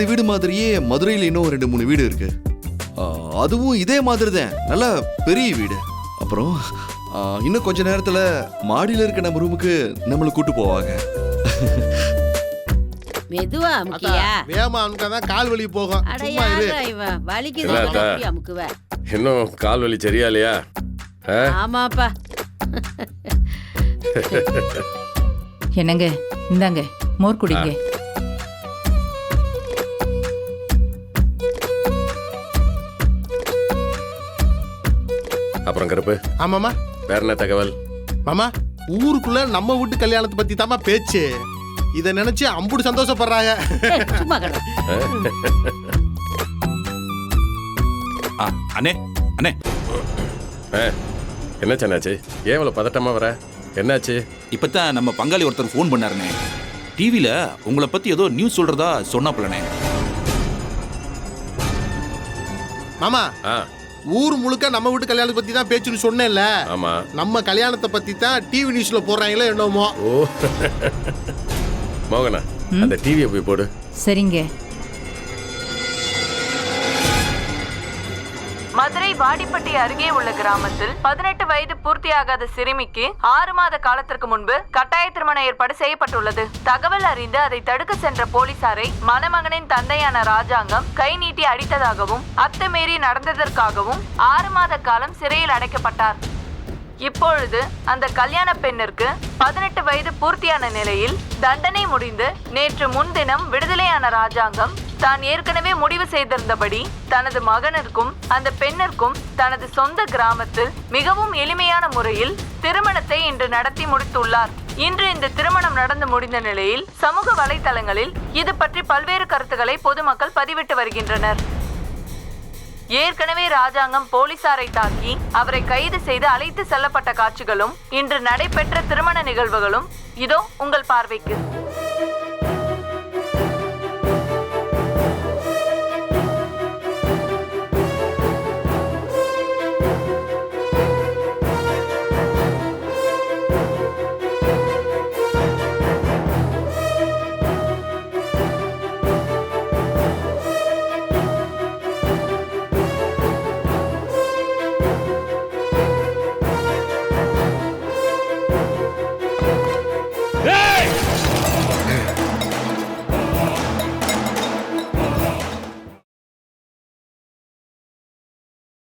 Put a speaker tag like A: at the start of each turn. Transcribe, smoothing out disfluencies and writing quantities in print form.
A: இந்த வீடு மாதிரியே மதுரையில் இன்னும் 2-3 வீடு இருக்கு. அதுவும் இதே மாதிரி தான், நல்ல பெரிய வீடு. அப்புறம் இன்னும் கொஞ்ச நேரத்துல மாடியில இருக்க நம்ம ரூமுக்கு நம்மளை கூட்டு போவாங்க.
B: மெதுவா அமுக்கியா?
C: வேகமா அமுக்காதான் கால் வலி போகும். சும்மா இரு.
B: இவன் வலிக்குது அமுக்குவ.
D: இன்னும் கால் வலி சரியா இல்லையா?
B: ஆமாப்பா.
E: என்னங்க, இந்தாங்க மோர் குடிங்க.
D: அப்புறம் கருப்பு,
C: ஆமாமா,
D: வேற என்ன தகவல்?
C: மாமா, ஊருக்குள்ள நம்ம வீட்டு கல்யாணத்தை பத்தி தாமா பேச்சு. இத நினைச்சு அம்புடு சந்தோஷப்படுறாங்க.
B: சும்மா கடை.
F: அண்ணே அண்ணே,
D: என்ன சொன்னாச்சு? ஏன் இவ்வளவு பதட்டமா வர? என்னாச்சு?
F: இப்பதான் நம்ம பங்காளி ஒருத்தர் ஃபோன் பண்ணாருண்ணே. டிவில உங்களை பத்தி ஏதோ நியூஸ் சொல்றதா சொன்னாப்லண்ணே.
C: மாமா,
D: ஆ,
C: ஊர் முழுக்க நம்ம வீட்டு கல்யாணத்தை பத்தி தான் பேச்சுன்னு சொன்னேன்ல.
D: ஆமா,
C: நம்ம கல்யாணத்தை பத்தி தான் டிவி நியூஸ்ல போடுறாங்களோ என்னமோ.
D: ஓ மோகனா, அந்த டிவியை போய் போடு.
E: சரிங்க.
G: மதுரை வாடிப்பட்டி அருகே உள்ள கிராமத்தில் 18 வயது பூர்த்தியாகாத சிறுமிக்கு 6 மாத காலத்திற்கு முன்பு கட்டாய திருமணம் ஏற்பாடு செய்யப்பட்டுள்ளது. தகவல் அறிந்து அதை தடுக்க சென்ற போலீசாரை மணமகனின் தந்தையான ராஜாங்கம் கை நீட்டி அடித்ததாகவும் அத்துமீறி நடந்ததற்காகவும் 6 மாத காலம் சிறையில் அடைக்கப்பட்டார். இப்பொழுது அந்த கல்யாண பெண்ணிற்கு 18 வயது பூர்த்தியான நிலையில் தண்டனை முடிந்து நேற்று முன்தினம் விடுதலையான ராஜாங்கம் தான் ஏற்கனவே முடிவு செய்திருந்தபடி தனது மகனிற்கும் அந்த பெண்ணிற்கும் தனது சொந்த கிராமத்தில் மிகவும் எளிமையான முறையில் திருமணத்தை இன்று நடத்தி முடித்துள்ளார். இன்று இந்த திருமணம் நடந்து முடிந்த நிலையில் சமூக வலைதளங்களில் இது பற்றி பல்வேறு கருத்துக்களை பொதுமக்கள் பதிவிட்டு வருகின்றனர். ஏற்கனவே ராஜாங்கம் போலீசாரை தாக்கி அவரை கைது செய்து அழைத்து செல்லப்பட்ட காட்சிகளும் இன்று நடைபெற்ற திருமண நிகழ்வுகளும் இதோ உங்கள் பார்வைக்கு.